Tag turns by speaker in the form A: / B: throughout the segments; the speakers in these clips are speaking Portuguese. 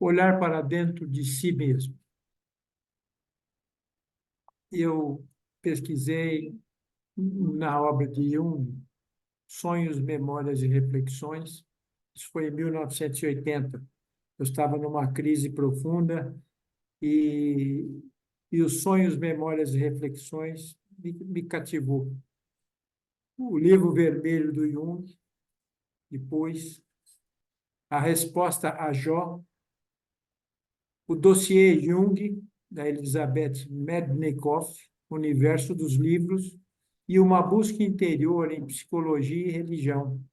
A: olhar para dentro de si mesmo. Eu pesquisei na obra de Jung, Sonhos, Memórias e Reflexões. Isso foi em 1980. Eu estava numa crise profunda e, e os Sonhos, Memórias e Reflexões me cativou. O livro vermelho do Jung, depois A Resposta a Jó, o dossiê Jung, da Elizabeth Mednikoff, Universo dos Livros, e Uma Busca Interior em Psicologia e Religião,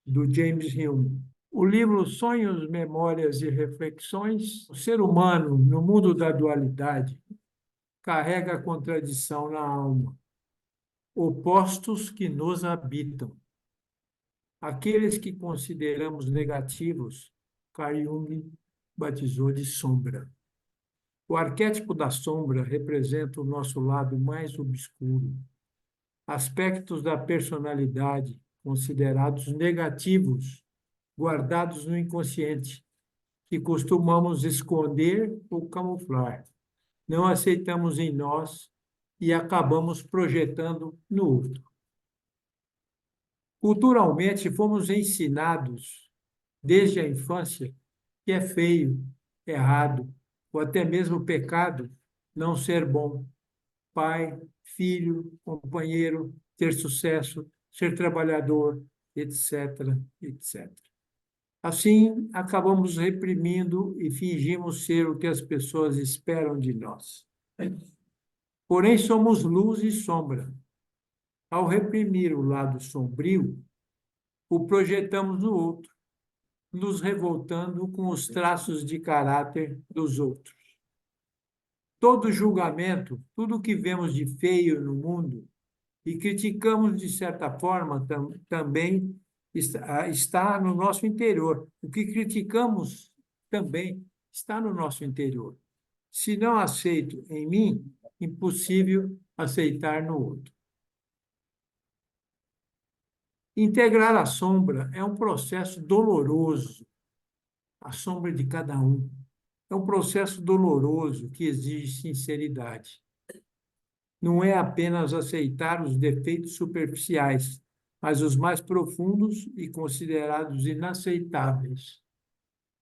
A: do James Hume. O livro Sonhos, Memórias e Reflexões, o ser humano, no mundo da dualidade, carrega a contradição na alma, opostos que nos habitam. Aqueles que consideramos negativos, Carl Jung batizou de sombra. O arquétipo da sombra representa o nosso lado mais obscuro, aspectos da personalidade considerados negativos, guardados no inconsciente, que costumamos esconder ou camuflar. Não aceitamos em nós e acabamos projetando no outro. Culturalmente, fomos ensinados, desde a infância, que é feio, errado, ou até mesmo pecado não ser bom. Pai, filho, companheiro, ter sucesso, ser trabalhador, etc., etc. Assim, acabamos reprimindo e fingimos ser o que as pessoas esperam de nós. Porém, somos luz e sombra. Ao reprimir o lado sombrio, o projetamos no outro, nos revoltando com os traços de caráter dos outros. Todo julgamento, tudo que vemos de feio no mundo e criticamos de certa forma também está no nosso interior. O que criticamos também está no nosso interior. Se não aceito em mim, impossível aceitar no outro. Integrar a sombra é um processo doloroso, a sombra de cada um. É um processo doloroso que exige sinceridade. Não é apenas aceitar os defeitos superficiais, mas os mais profundos e considerados inaceitáveis.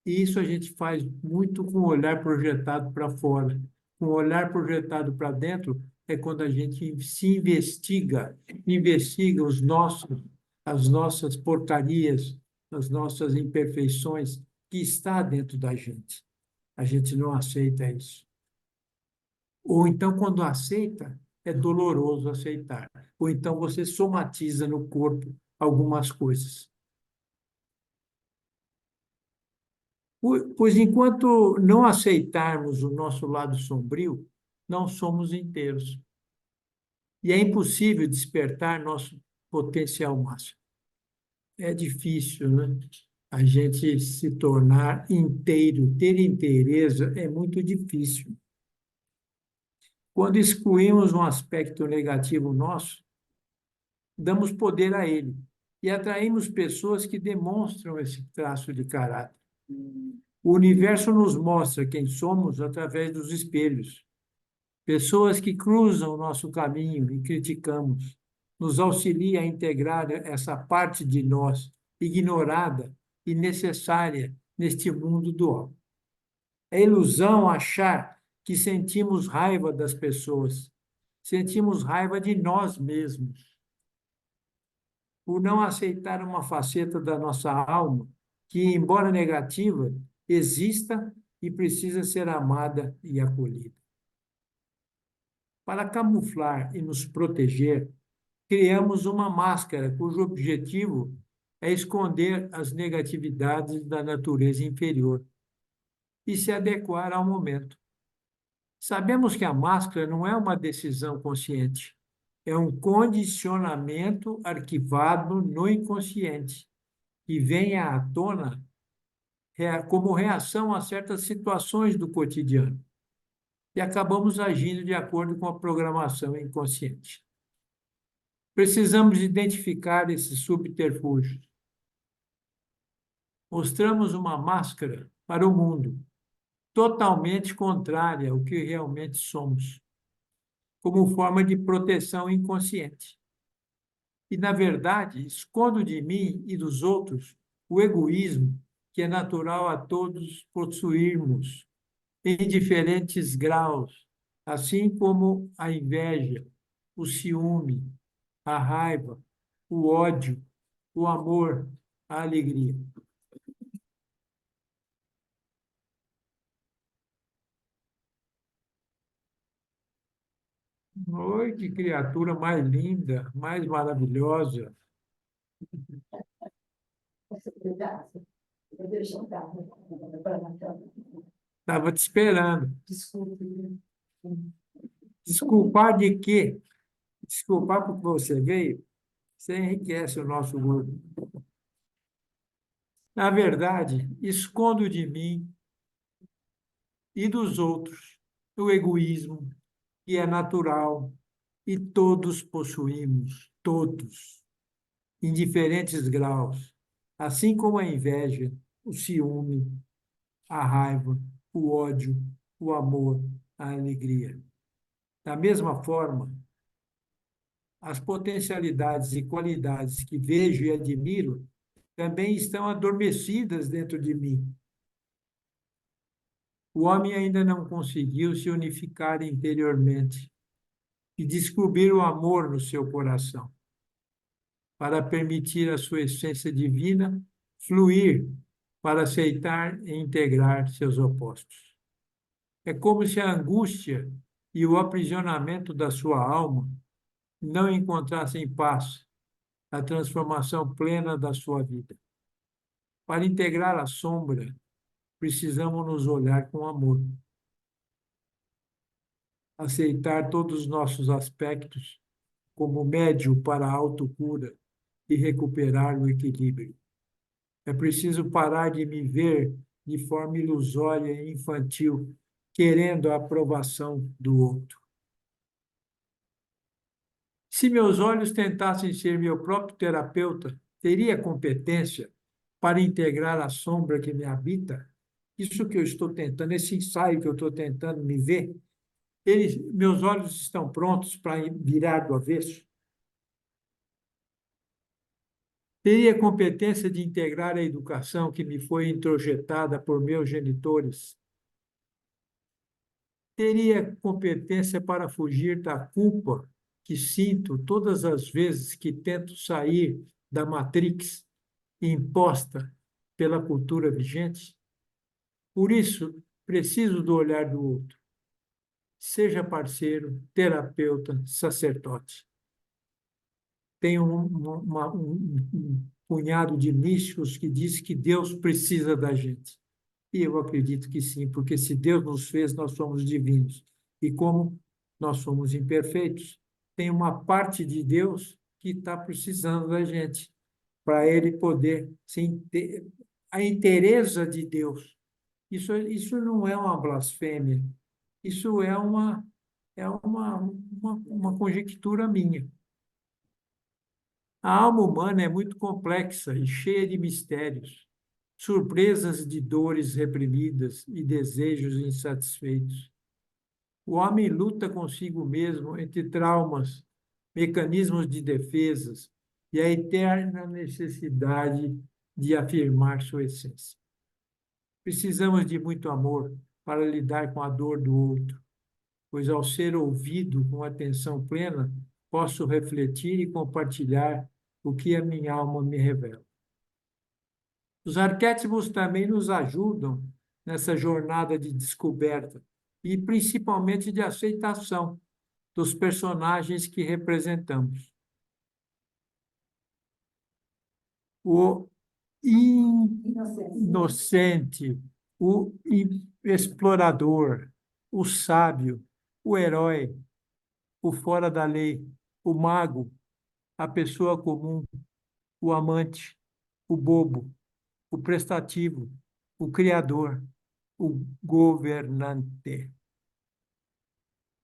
A: E isso a gente faz muito com o olhar projetado para fora. Com o olhar projetado para dentro é quando a gente se investiga as nossas porcarias, as nossas imperfeições que está dentro da gente. A gente não aceita isso. Ou então, quando aceita, é doloroso aceitar. Ou então você somatiza no corpo algumas coisas. Pois enquanto não aceitarmos o nosso lado sombrio, não somos inteiros. E é impossível despertar nosso potencial máximo. É difícil, né? A gente se tornar inteiro, ter inteireza é muito difícil. Quando excluímos um aspecto negativo nosso, damos poder a ele e atraímos pessoas que demonstram esse traço de caráter. O universo nos mostra quem somos através dos espelhos. Pessoas que cruzam o nosso caminho e criticamos, nos auxilia a integrar essa parte de nós ignorada e necessária neste mundo dual. É ilusão achar que sentimos raiva das pessoas, sentimos raiva de nós mesmos. Por não aceitar uma faceta da nossa alma que, embora negativa, exista e precisa ser amada e acolhida. Para camuflar e nos proteger, criamos uma máscara cujo objetivo é esconder as negatividades da natureza inferior e se adequar ao momento. Sabemos que a máscara não é uma decisão consciente, é um condicionamento arquivado no inconsciente e vem à tona como reação a certas situações do cotidiano. E acabamos agindo de acordo com a programação inconsciente. Precisamos identificar esses subterfúgios. Mostramos uma máscara para o mundo, totalmente contrária ao que realmente somos, como forma de proteção inconsciente. E, na verdade, escondo de mim e dos outros o egoísmo que é natural a todos possuirmos, em diferentes graus, assim como a inveja, o ciúme, a raiva, o ódio, o amor, a alegria. Oi, que criatura mais linda, mais maravilhosa. Estava te esperando. Desculpar de quê? Desculpar porque você veio? Você enriquece o nosso grupo. Na verdade, escondo de mim e dos outros o egoísmo, que é natural e todos possuímos, todos, em diferentes graus, assim como a inveja, o ciúme, a raiva, o ódio, o amor, a alegria. Da mesma forma, as potencialidades e qualidades que vejo e admiro também estão adormecidas dentro de mim. O homem ainda não conseguiu se unificar interiormente e descobrir o amor no seu coração, para permitir a sua essência divina fluir para aceitar e integrar seus opostos. É como se a angústia e o aprisionamento da sua alma não encontrassem paz, a transformação plena da sua vida. Para integrar a sombra, precisamos nos olhar com amor, aceitar todos os nossos aspectos como médio para a autocura e recuperar o equilíbrio. É preciso parar de me ver de forma ilusória e infantil, querendo a aprovação do outro. Se meus olhos tentassem ser meu próprio terapeuta, teria competência para integrar a sombra que me habita? Isso que eu estou tentando, esse ensaio que eu estou tentando me ver, meus olhos estão prontos para virar do avesso? Teria competência de integrar a educação que me foi introjetada por meus genitores? Teria competência para fugir da culpa que sinto todas as vezes que tento sair da matrix imposta pela cultura vigente? Por isso, preciso do olhar do outro. Seja parceiro, terapeuta, sacerdote. Tem um punhado de místicos que diz que Deus precisa da gente. E eu acredito que sim, porque se Deus nos fez, nós somos divinos. E como nós somos imperfeitos, tem uma parte de Deus que está precisando da gente, para ele poder a inteireza de Deus. Isso não é uma blasfêmia, isso é uma conjectura minha. A alma humana é muito complexa e cheia de mistérios, surpresas de dores reprimidas e desejos insatisfeitos. O homem luta consigo mesmo entre traumas, mecanismos de defesas e a eterna necessidade de afirmar sua essência. Precisamos de muito amor para lidar com a dor do outro, pois ao ser ouvido com atenção plena, posso refletir e compartilhar o que a minha alma me revela. Os arquétipos também nos ajudam nessa jornada de descoberta e principalmente de aceitação dos personagens que representamos. O inocente, o explorador, o sábio, o herói, o fora da lei, o mago, a pessoa comum, o amante, o bobo, o prestativo, o criador, o governante.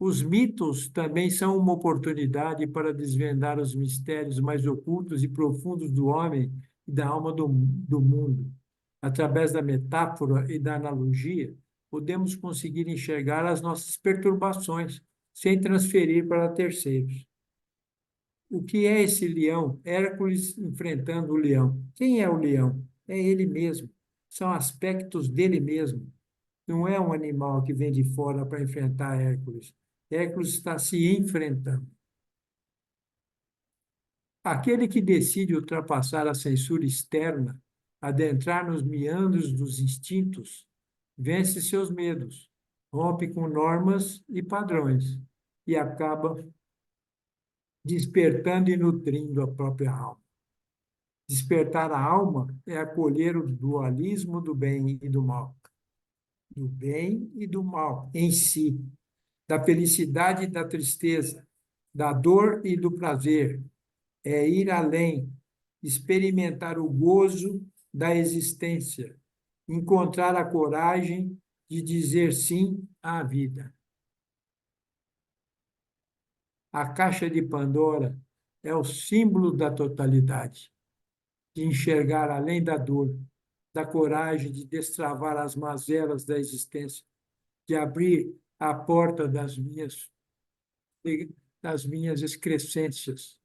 A: Os mitos também são uma oportunidade para desvendar os mistérios mais ocultos e profundos do homem e da alma do mundo. Através da metáfora e da analogia, podemos conseguir enxergar as nossas perturbações sem transferir para terceiros. O que é esse leão? Hércules enfrentando o leão. Quem é o leão? É ele mesmo. São aspectos dele mesmo. Não é um animal que vem de fora para enfrentar Hércules. Hércules está se enfrentando. Aquele que decide ultrapassar a censura externa, adentrar nos meandros dos instintos, vence seus medos, rompe com normas e padrões e acaba despertando e nutrindo a própria alma. Despertar a alma é acolher o dualismo do bem e do mal, do bem e do mal em si, da felicidade e da tristeza, da dor e do prazer, é ir além, experimentar o gozo da existência, encontrar a coragem de dizer sim à vida. A caixa de Pandora é o símbolo da totalidade, de enxergar além da dor, da coragem de destravar as mazelas da existência, de abrir a porta das minhas excrescências,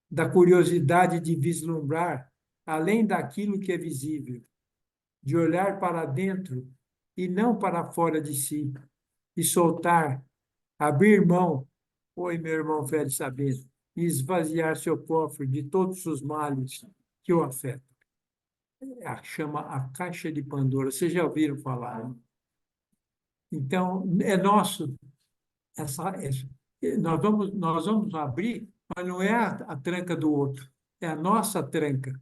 A: da curiosidade de vislumbrar além daquilo que é visível, de olhar para dentro e não para fora de si, e soltar, abrir mão, oi, meu irmão Félix Sabino, e esvaziar seu cofre de todos os males que o afetam. Chama a caixa de Pandora. Vocês já ouviram falar, né? Então, é nosso. Nós vamos abrir, mas não é a tranca do outro, é a nossa tranca.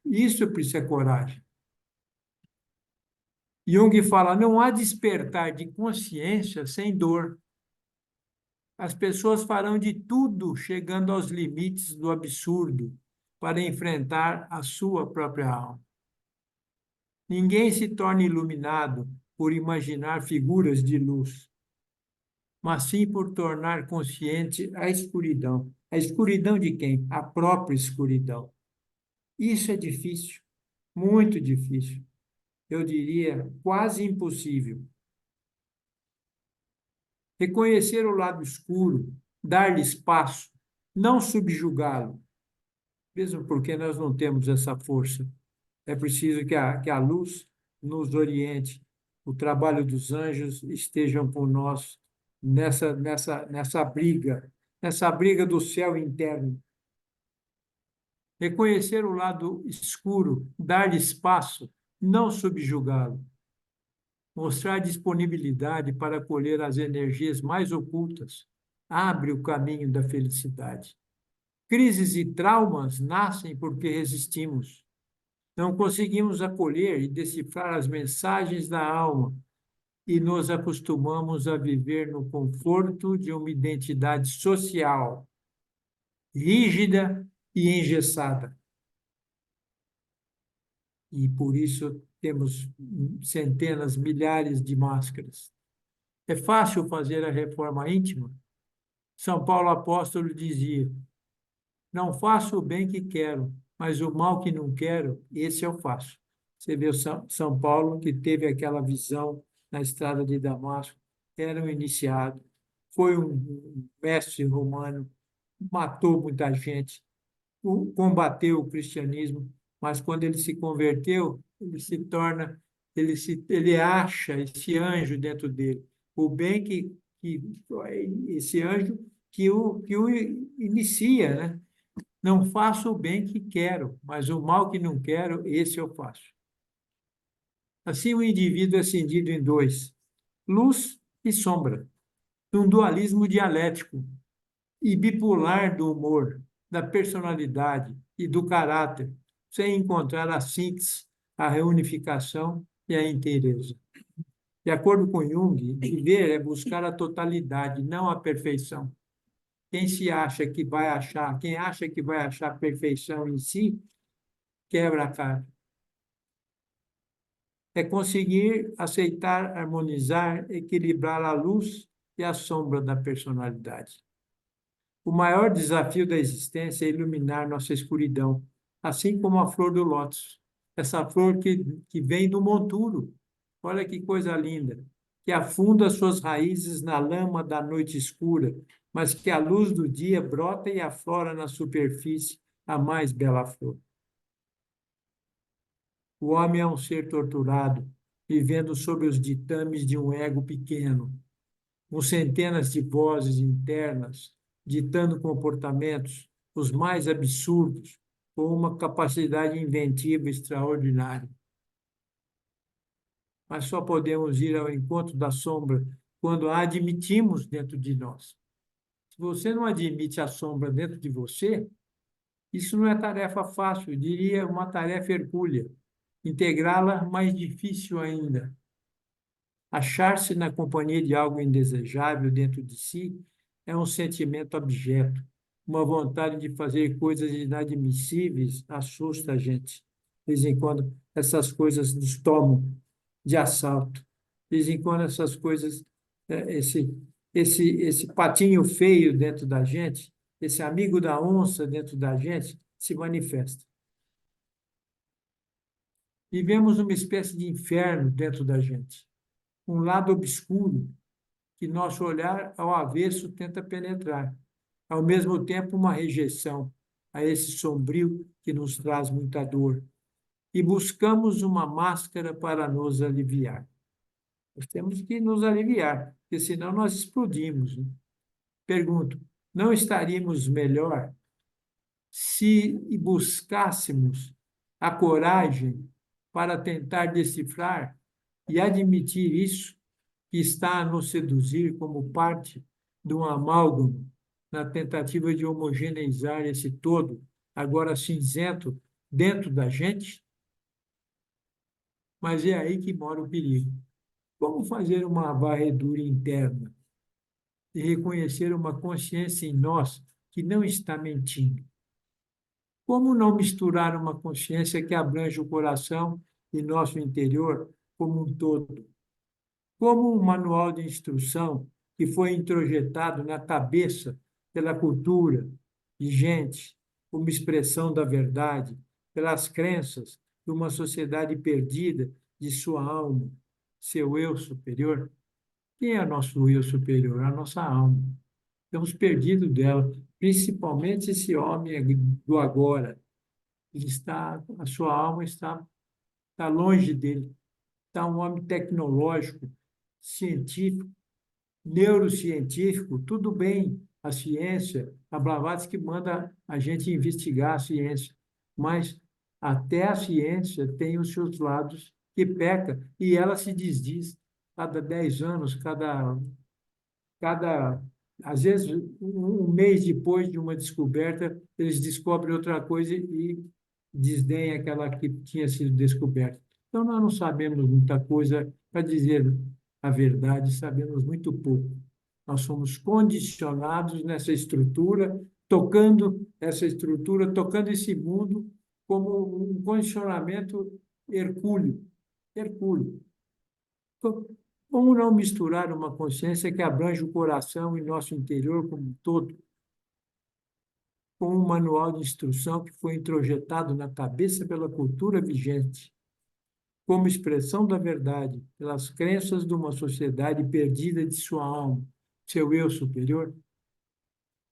A: Isso precisa ser coragem. Jung fala, não há despertar de consciência sem dor. As pessoas farão de tudo, chegando aos limites do absurdo, para enfrentar a sua própria alma. Ninguém se torna iluminado por imaginar figuras de luz, mas sim por tornar consciente a escuridão. A escuridão de quem? A própria escuridão. Isso é difícil, muito difícil. Eu diria quase impossível. Reconhecer o lado escuro, dar-lhe espaço, não subjugá-lo, mesmo porque nós não temos essa força. É preciso que a luz nos oriente, o trabalho dos anjos estejam por nós nessa briga do céu interno. Reconhecer o lado escuro, dar-lhe espaço, não subjugá-lo. Mostrar disponibilidade para acolher as energias mais ocultas abre o caminho da felicidade. Crises e traumas nascem porque resistimos. Não conseguimos acolher e decifrar as mensagens da alma e nos acostumamos a viver no conforto de uma identidade social rígida e engessada. E por isso temos centenas, milhares de máscaras. É fácil fazer a reforma íntima? São Paulo apóstolo dizia: não faço o bem que quero, mas o mal que não quero, esse eu faço. Você vê o São Paulo, que teve aquela visão na estrada de Damasco, era um iniciado, foi um mestre romano, matou muita gente, combateu o cristianismo, mas quando ele se converteu, ele acha esse anjo dentro dele, o bem que esse anjo que o inicia, né? Não faço o bem que quero, mas o mal que não quero, esse eu faço. Assim, o indivíduo é cindido em dois, luz e sombra, num dualismo dialético e bipolar do humor, da personalidade e do caráter, sem encontrar a síntese, a reunificação e a inteireza. De acordo com Jung, viver é buscar a totalidade, não a perfeição. Quem acha que vai achar perfeição em si, quebra a cara. É conseguir aceitar, harmonizar, equilibrar a luz e a sombra da personalidade. O maior desafio da existência é iluminar nossa escuridão, assim como a flor do lótus. essa flor que vem do monturo. Olha que coisa linda, que afunda suas raízes na lama da noite escura, mas que a luz do dia brota e aflora na superfície a mais bela flor. O homem é um ser torturado, vivendo sob os ditames de um ego pequeno, com centenas de vozes internas, ditando comportamentos, os mais absurdos, com uma capacidade inventiva extraordinária. Mas só podemos ir ao encontro da sombra quando a admitimos dentro de nós. Se você não admite a sombra dentro de você, isso não é tarefa fácil, eu diria uma tarefa hercúlea. Integrá-la, mais difícil ainda. Achar-se na companhia de algo indesejável dentro de si é um sentimento abjeto. Uma vontade de fazer coisas inadmissíveis assusta a gente. De vez em quando, essas coisas nos tomam de assalto. De vez em quando, essas coisas, esse patinho feio dentro da gente, esse amigo da onça dentro da gente, se manifesta. Vivemos uma espécie de inferno dentro da gente, um lado obscuro que nosso olhar ao avesso tenta penetrar, ao mesmo tempo uma rejeição a esse sombrio que nos traz muita dor, e buscamos uma máscara para nos aliviar. Nós temos que nos aliviar, porque senão nós explodimos, né? Pergunto, não estaríamos melhor se buscássemos a coragem para tentar decifrar e admitir isso que está a nos seduzir como parte de um amálgama na tentativa de homogeneizar esse todo, agora cinzento, dentro da gente? Mas é aí que mora o perigo. Como fazer uma varredura interna e reconhecer uma consciência em nós que não está mentindo? Como não misturar uma consciência que abrange o coração e nosso interior como um todo? Como um manual de instrução que foi introjetado na cabeça pela cultura de gente, como expressão da verdade, pelas crenças de uma sociedade perdida de sua alma, seu eu superior? Quem é nosso eu superior? A nossa alma. Estamos perdidos dela, principalmente esse homem do agora. A sua alma está longe dele. Está um homem tecnológico, científico, neurocientífico, tudo bem, a ciência, a Blavatsky manda a gente investigar a ciência, mas até a ciência tem os seus lados que peca, e ela se desdiz cada 10 anos, cada às vezes, um mês depois de uma descoberta, eles descobrem outra coisa e desdenham aquela que tinha sido descoberta. Então, nós não sabemos muita coisa, para dizer a verdade, sabemos muito pouco. Nós somos condicionados nessa estrutura, tocando essa estrutura, tocando esse mundo como um condicionamento hercúleo. Hercúleo. Como não misturar uma consciência que abrange o coração e nosso interior como um todo, com um manual de instrução que foi introjetado na cabeça pela cultura vigente, como expressão da verdade, pelas crenças de uma sociedade perdida de sua alma, seu eu superior?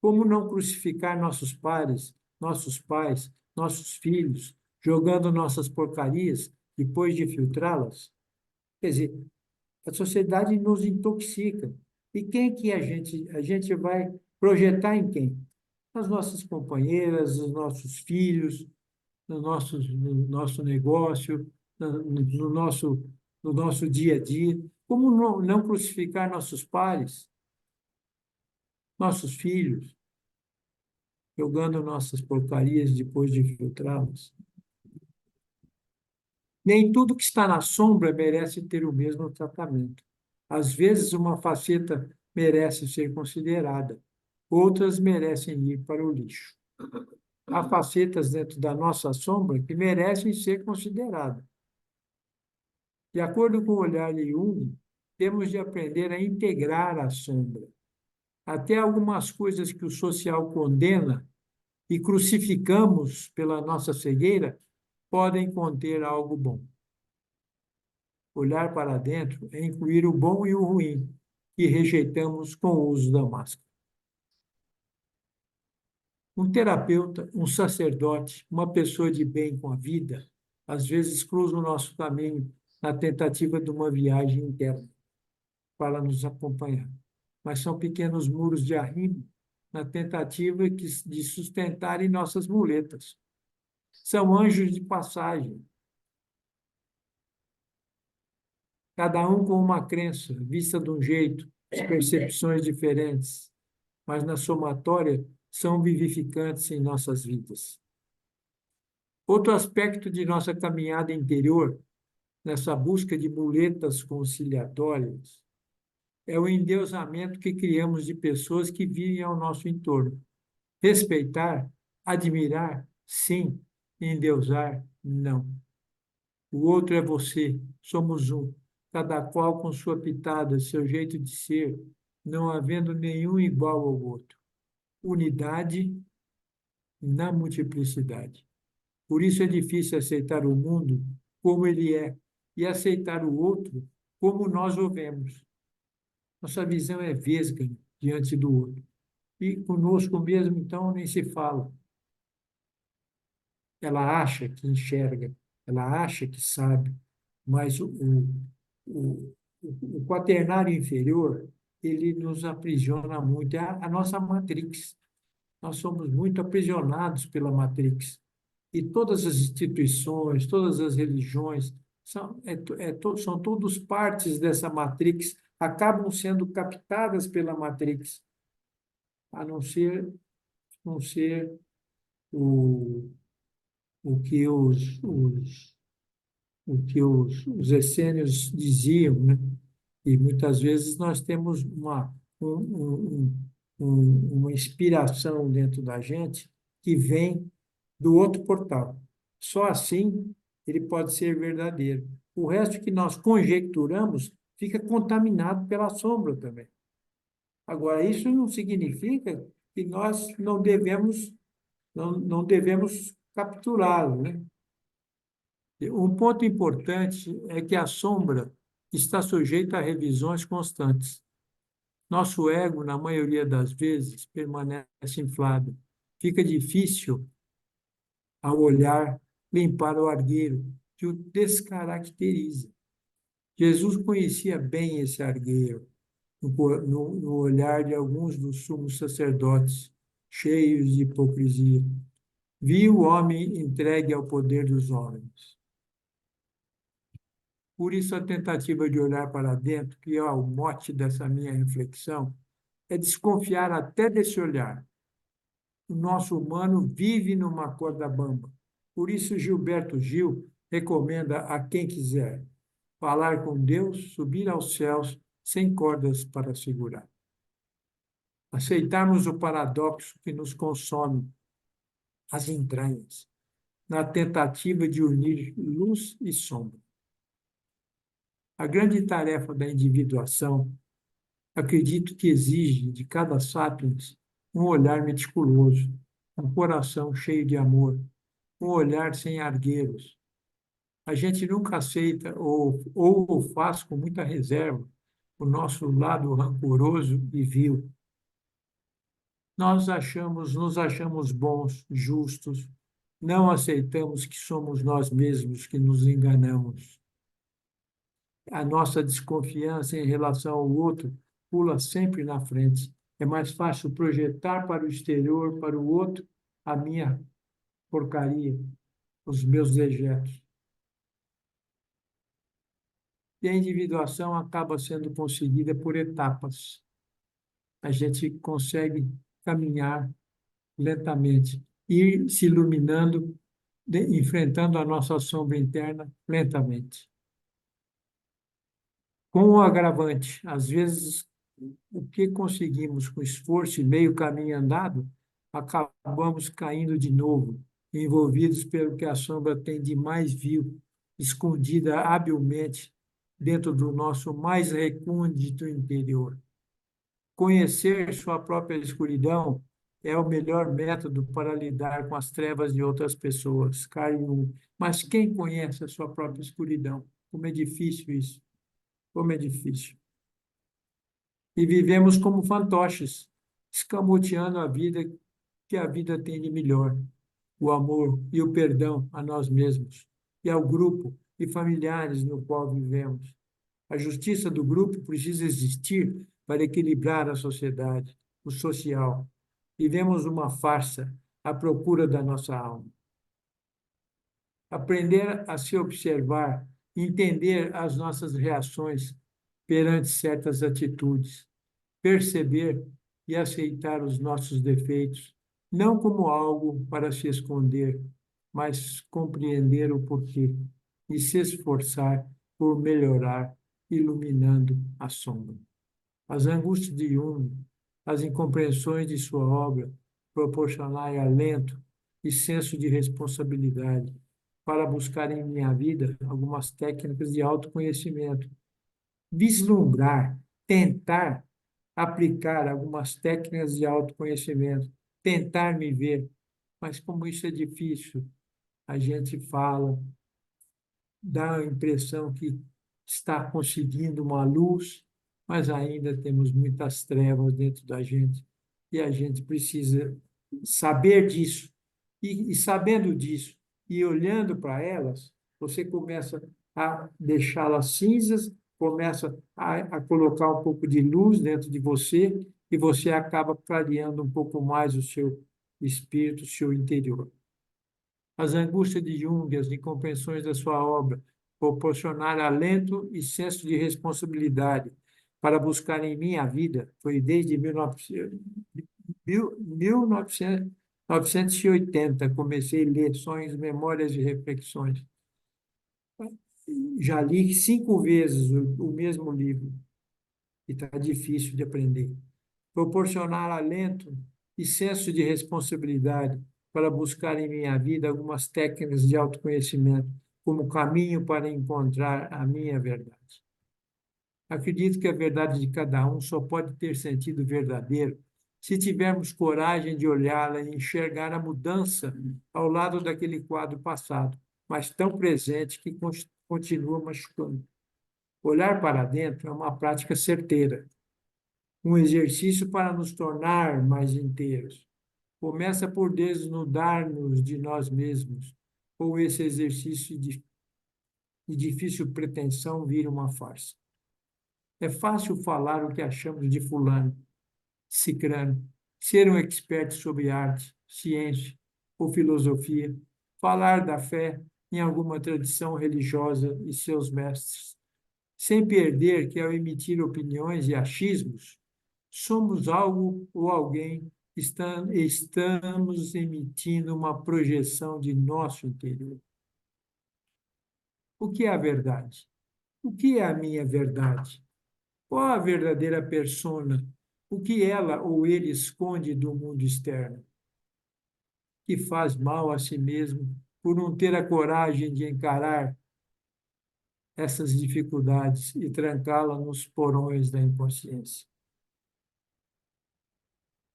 A: Como não crucificar nossos pares, nossos pais, nossos filhos, jogando nossas porcarias depois de filtrá-las? Quer dizer, a sociedade nos intoxica. E quem que a gente vai projetar em quem? Nas nossas companheiras, nos nossos filhos, no nosso negócio, no nosso dia a dia. Como não crucificar nossos pares, nossos filhos, jogando nossas porcarias depois de filtrá-las? Nem tudo que está na sombra merece ter o mesmo tratamento. Às vezes, uma faceta merece ser considerada, outras merecem ir para o lixo. Há facetas dentro da nossa sombra que merecem ser consideradas. De acordo com o olhar de Jung, temos de aprender a integrar a sombra. Até algumas coisas que o social condena e crucificamos pela nossa cegueira podem conter algo bom. Olhar para dentro é incluir o bom e o ruim, que rejeitamos com o uso da máscara. Um terapeuta, um sacerdote, uma pessoa de bem com a vida, às vezes cruza o nosso caminho na tentativa de uma viagem interna para nos acompanhar. Mas são pequenos muros de arrimo na tentativa de sustentarem nossas muletas. São anjos de passagem, cada um com uma crença, vista de um jeito, percepções diferentes, mas na somatória são vivificantes em nossas vidas. Outro aspecto de nossa caminhada interior, nessa busca de muletas conciliatórias, é o endeusamento que criamos de pessoas que vivem ao nosso entorno. Respeitar, admirar, sim. Endeusar, não. O outro é você, somos um, cada qual com sua pitada, seu jeito de ser, não havendo nenhum igual ao outro. Unidade na multiplicidade. Por isso é difícil aceitar o mundo como ele é e aceitar o outro como nós o vemos. Nossa visão é vesga diante do outro. E conosco mesmo, então, nem se fala. Ela acha que enxerga, ela acha que sabe, mas o, o quaternário inferior, ele nos aprisiona muito. É a nossa matrix. Nós somos muito aprisionados pela matrix. E todas as instituições, todas as religiões, são todos partes dessa matrix, acabam sendo captadas pela matrix, a não ser o, o que os essênios diziam, né? E muitas vezes nós temos uma inspiração dentro da gente que vem do outro portal. Só assim ele pode ser verdadeiro. O resto que nós conjecturamos fica contaminado pela sombra também. Agora, isso não significa que nós não devemos capturá-lo, né? Um ponto importante é que a sombra está sujeita a revisões constantes. Nosso ego, na maioria das vezes, permanece inflado. Fica difícil, ao olhar, limpar o argueiro que o descaracteriza. Jesus conhecia bem esse argueiro no olhar de alguns dos sumos sacerdotes, cheios de hipocrisia. Viu o homem entregue ao poder dos homens. Por isso, a tentativa de olhar para dentro, que é o mote dessa minha reflexão, é desconfiar até desse olhar. O nosso humano vive numa corda bamba. Por isso, Gilberto Gil recomenda a quem quiser falar com Deus, subir aos céus sem cordas para segurar. Aceitarmos o paradoxo que nos consome as entranhas, na tentativa de unir luz e sombra. A grande tarefa da individuação, acredito que exige de cada sapiens um olhar meticuloso, um coração cheio de amor, um olhar sem argueiros. A gente nunca aceita ou faz com muita reserva o nosso lado rancoroso e vil. Nos achamos bons, justos, não aceitamos que somos nós mesmos que nos enganamos. A nossa desconfiança em relação ao outro pula sempre na frente. É mais fácil projetar para o exterior, para o outro, a minha porcaria, os meus dejetos. E a individuação acaba sendo conseguida por etapas. A gente consegue caminhar lentamente, ir se iluminando, enfrentando a nossa sombra interna lentamente. Com o agravante, às vezes, o que conseguimos com esforço e meio caminho andado, acabamos caindo de novo, envolvidos pelo que a sombra tem de mais vil, escondida habilmente dentro do nosso mais recôndito interior. Conhecer sua própria escuridão é o melhor método para lidar com as trevas de outras pessoas. Carl Jung. Mas quem conhece a sua própria escuridão? Como é difícil isso. Como é difícil. E vivemos como fantoches, escamoteando a vida que a vida tem de melhor, o amor e o perdão a nós mesmos e ao grupo e familiares no qual vivemos. A justiça do grupo precisa existir para equilibrar a sociedade, o social. Vivemos uma farsa à procura da nossa alma. Aprender a se observar, entender as nossas reações perante certas atitudes, perceber e aceitar os nossos defeitos, não como algo para se esconder, mas compreender o porquê e se esforçar por melhorar, iluminando a sombra. As angústias de Jung, as incompreensões de sua obra, proporcionai alento e senso de responsabilidade para buscar em minha vida algumas técnicas de autoconhecimento, vislumbrar, tentar aplicar algumas técnicas de autoconhecimento, tentar me ver. Mas como isso é difícil, a gente fala, dá a impressão que está conseguindo uma luz, mas ainda temos muitas trevas dentro da gente e a gente precisa saber disso. E sabendo disso e olhando para elas, você começa a deixá-las cinzas, começa a colocar um pouco de luz dentro de você e você acaba clareando um pouco mais o seu espírito, o seu interior. As angústias de Jung, as incompreensões da sua obra, proporcionar alento e senso de responsabilidade para buscar em mim a vida, foi desde 1980, comecei a ler Sonhos, Memórias e Reflexões. Já li 5 vezes o mesmo livro e está difícil de aprender. Proporcionar alento e senso de responsabilidade para buscar em minha vida algumas técnicas de autoconhecimento como caminho para encontrar a minha verdade. Acredito que a verdade de cada um só pode ter sentido verdadeiro se tivermos coragem de olhá-la e enxergar a mudança ao lado daquele quadro passado, mas tão presente que continua machucando. Olhar para dentro é uma prática certeira, um exercício para nos tornar mais inteiros. Começa por desnudar-nos de nós mesmos, ou esse exercício de difícil pretensão vira uma farsa. É fácil falar o que achamos de fulano, cicrano, ser um expert sobre arte, ciência ou filosofia, falar da fé em alguma tradição religiosa e seus mestres, sem perder que ao emitir opiniões e achismos, somos algo ou alguém, estamos emitindo uma projeção de nosso interior. O que é a verdade? O que é a minha verdade? Qual a verdadeira persona? O que ela ou ele esconde do mundo externo? Que faz mal a si mesmo por não ter a coragem de encarar essas dificuldades e trancá-la nos porões da inconsciência.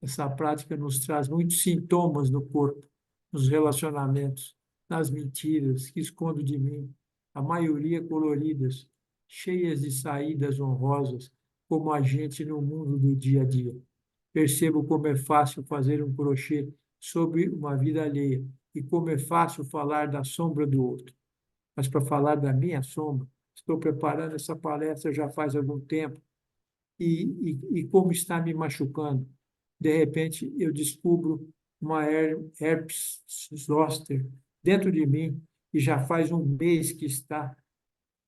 A: Essa prática nos traz muitos sintomas no corpo, nos relacionamentos, nas mentiras que escondo de mim, a maioria coloridas, cheias de saídas honrosas, como a gente no mundo do dia a dia. Percebo como é fácil fazer um crochê sobre uma vida alheia e como é fácil falar da sombra do outro. Mas para falar da minha sombra, estou preparando essa palestra já faz algum tempo e como está me machucando. De repente, eu descubro uma herpes zoster dentro de mim e já faz um mês que está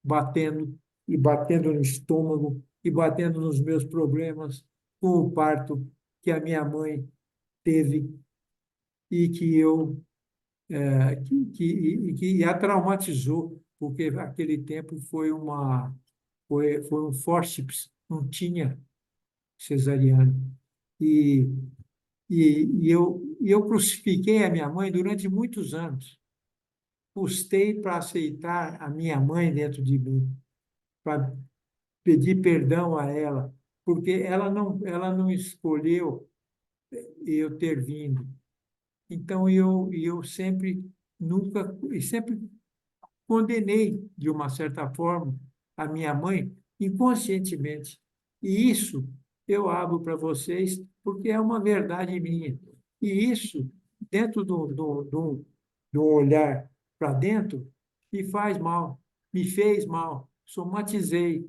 A: batendo e batendo no estômago e batendo nos meus problemas com o parto que a minha mãe teve e que eu que a traumatizou, porque aquele tempo foi um fórceps, não tinha cesariana. E, eu crucifiquei a minha mãe durante muitos anos. Custei para aceitar a minha mãe dentro de mim, para pedir perdão a ela, porque ela não escolheu eu ter vindo. Então, eu sempre, nunca, e sempre condenei, de uma certa forma, a minha mãe inconscientemente. E isso eu abro para vocês porque é uma verdade minha. E isso, dentro do olhar para dentro, me faz mal, me fez mal. Somatizei,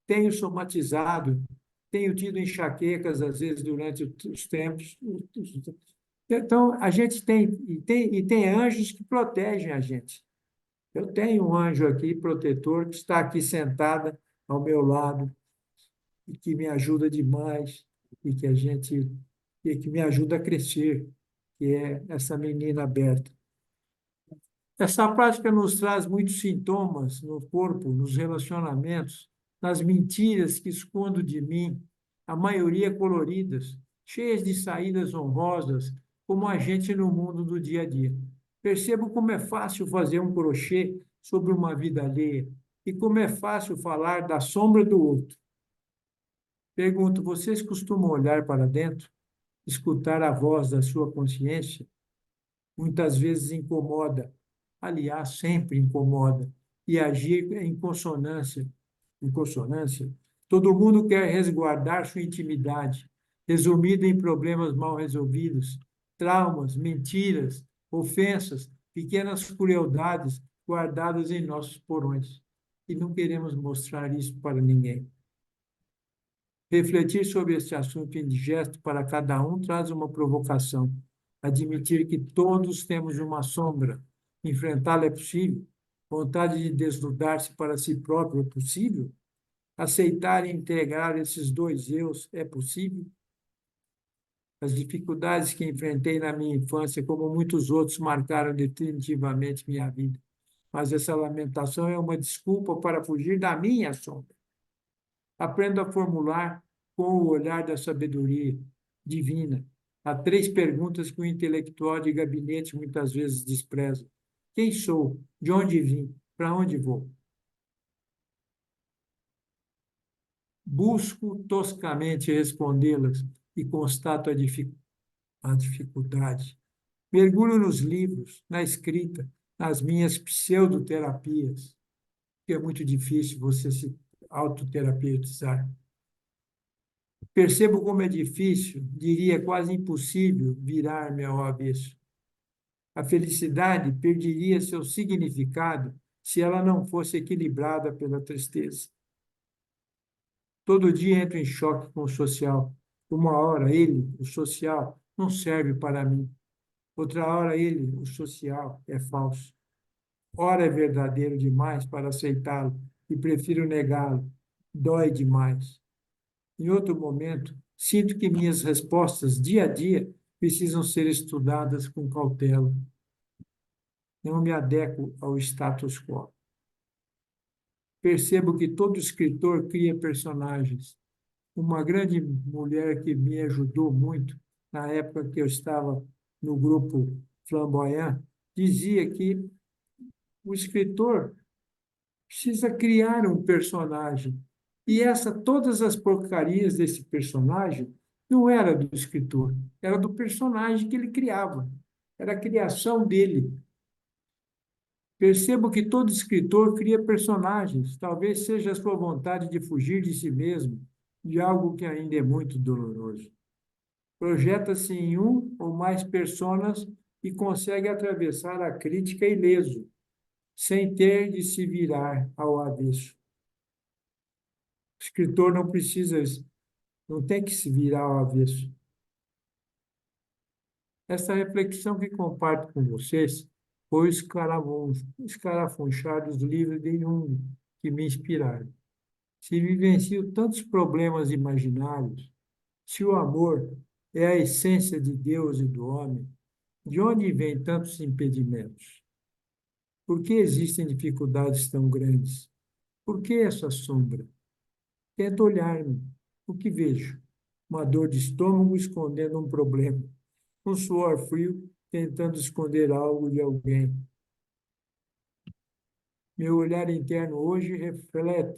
A: tenho somatizado, tenho tido enxaquecas, às vezes, durante os tempos. Então, a gente tem anjos que protegem a gente. Eu tenho um anjo aqui, protetor, que está aqui sentada ao meu lado e que me ajuda demais e que me ajuda a crescer, que é essa menina aberta. Essa prática nos traz muitos sintomas no corpo, nos relacionamentos, nas mentiras que escondo de mim, a maioria coloridas, cheias de saídas honrosas, como a gente no mundo do dia a dia. Percebo como é fácil fazer um crochê sobre uma vida alheia e como é fácil falar da sombra do outro. Pergunto, vocês costumam olhar para dentro, escutar a voz da sua consciência? Muitas vezes incomoda, aliás, sempre incomoda, e agir em consonância. Todo mundo quer resguardar sua intimidade, resumida em problemas mal resolvidos, traumas, mentiras, ofensas, pequenas crueldades guardadas em nossos porões. E não queremos mostrar isso para ninguém. Refletir sobre este assunto indigesto para cada um traz uma provocação. Admitir que todos temos uma sombra, enfrentá-la é possível? Vontade de desnudar-se para si próprio é possível? Aceitar e integrar esses dois eus é possível? As dificuldades que enfrentei na minha infância, como muitos outros, marcaram definitivamente minha vida. Mas essa lamentação é uma desculpa para fugir da minha sombra. Aprendo a formular com o olhar da sabedoria divina. Há três perguntas que o intelectual de gabinete muitas vezes despreza: quem sou? De onde vim? Para onde vou? Busco toscamente respondê-las e constato a dificuldade. Mergulho nos livros, na escrita, nas minhas pseudoterapias, que é muito difícil você se autoterapeutizar. Percebo como é difícil, diria quase impossível, virar-me ao avesso. A felicidade perderia seu significado se ela não fosse equilibrada pela tristeza. Todo dia entro em choque com o social. Uma hora ele, o social, não serve para mim. Outra hora ele, o social, é falso. Ora é verdadeiro demais para aceitá-lo e prefiro negá-lo. Dói demais. Em outro momento, sinto que minhas respostas dia a dia precisam ser estudadas com cautela. Não me adequo ao status quo. Percebo que todo escritor cria personagens. Uma grande mulher que me ajudou muito na época que eu estava no grupo Flamboyant dizia que o escritor precisa criar um personagem. E todas as porcarias desse personagem não era do escritor, era do personagem que ele criava. Era a criação dele. Percebo que todo escritor cria personagens. Talvez seja a sua vontade de fugir de si mesmo, de algo que ainda é muito doloroso. Projeta-se em um ou mais personas e consegue atravessar a crítica ileso, sem ter de se virar ao avesso. O escritor não tem que se virar ao avesso. Essa reflexão que comparto com vocês foi o escarafunchar dos livros de Jung que me inspiraram. Se vivencio tantos problemas imaginários, se o amor é a essência de Deus e do homem, de onde vêm tantos impedimentos? Por que existem dificuldades tão grandes? Por que essa sombra? Tento olhar-me. O que vejo? Uma dor de estômago escondendo um problema. Um suor frio tentando esconder algo de alguém. Meu olhar interno hoje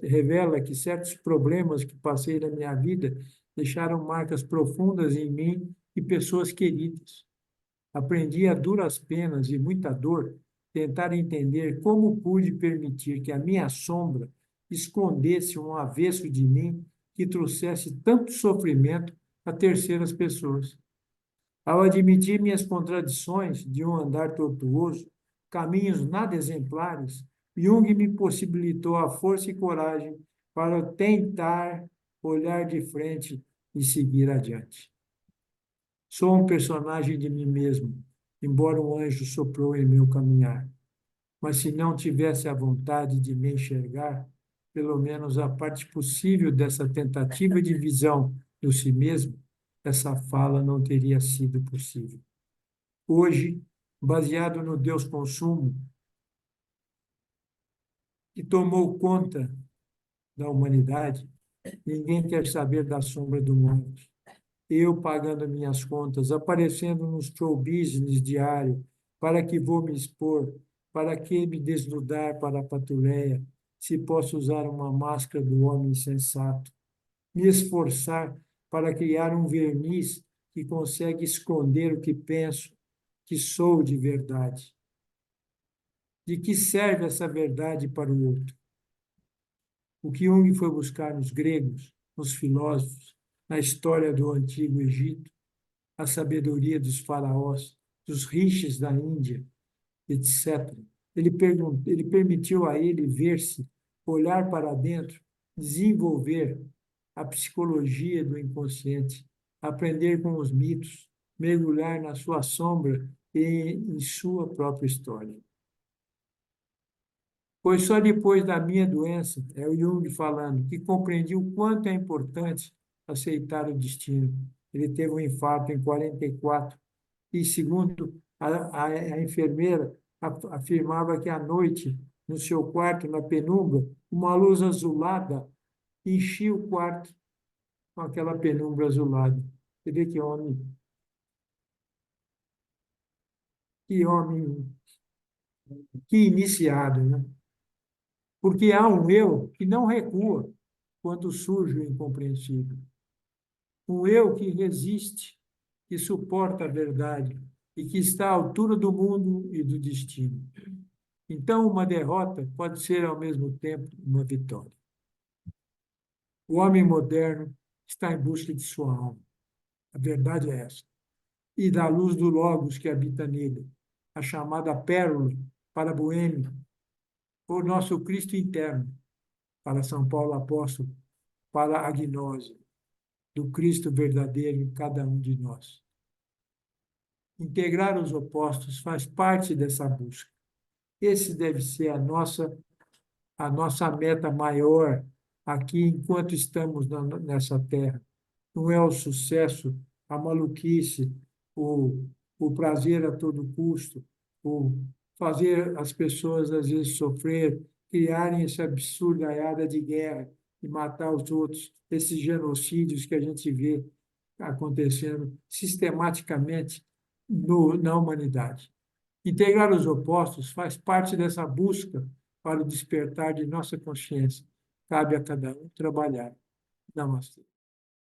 A: revela que certos problemas que passei na minha vida deixaram marcas profundas em mim e pessoas queridas. Aprendi a duras penas e muita dor tentar entender como pude permitir que a minha sombra escondesse um avesso de mim que trouxesse tanto sofrimento a terceiras pessoas. Ao admitir minhas contradições de um andar tortuoso, caminhos nada exemplares, Jung me possibilitou a força e coragem para tentar olhar de frente e seguir adiante. Sou um personagem de mim mesmo, embora um anjo soprou em meu caminhar. Mas se não tivesse a vontade de me enxergar, pelo menos a parte possível dessa tentativa de visão do si mesmo, essa fala não teria sido possível. Hoje, baseado no Deus consumo, que tomou conta da humanidade, ninguém quer saber da sombra do mundo. Eu pagando minhas contas, aparecendo nos show business diário, para que vou me expor, para que me desnudar para a patuleia, se posso usar uma máscara do homem insensato, me esforçar para criar um verniz que consegue esconder o que penso, que sou de verdade. De que serve essa verdade para o outro? O que Jung foi buscar nos gregos, nos filósofos, na história do Antigo Egito, a sabedoria dos faraós, dos rishis da Índia, etc. Ele permitiu a ele ver-se, olhar para dentro, desenvolver a psicologia do inconsciente, aprender com os mitos, mergulhar na sua sombra e em sua própria história. Foi só depois da minha doença, é o Jung falando, que compreendi o quanto é importante aceitar o destino. Ele teve um infarto em 44 e, segundo a enfermeira, afirmava que à noite, no seu quarto, na penumbra, uma luz azulada enchia o quarto com aquela penumbra azulada. Você vê que homem, que iniciado, né? Porque há um eu que não recua quando surge o incompreensível. Um eu que resiste, que suporta a verdade e que está à altura do mundo e do destino. Então, uma derrota pode ser, ao mesmo tempo, uma vitória. O homem moderno está em busca de sua alma. A verdade é essa. E da luz do Logos que habita nele, a chamada pérola para a Boêmia, o nosso Cristo interno, para São Paulo apóstolo, para a gnose do Cristo verdadeiro em cada um de nós. Integrar os opostos faz parte dessa busca. Esse deve ser a nossa meta maior aqui enquanto estamos nessa terra. Não é o sucesso, a maluquice, o, o prazer a todo custo, o fazer as pessoas às vezes sofrer, criarem essa absurda aiada de guerra e matar os outros, esses genocídios que a gente vê acontecendo sistematicamente na humanidade. Integrar os opostos faz parte dessa busca para o despertar de nossa consciência. Cabe a cada um trabalhar. Namastê.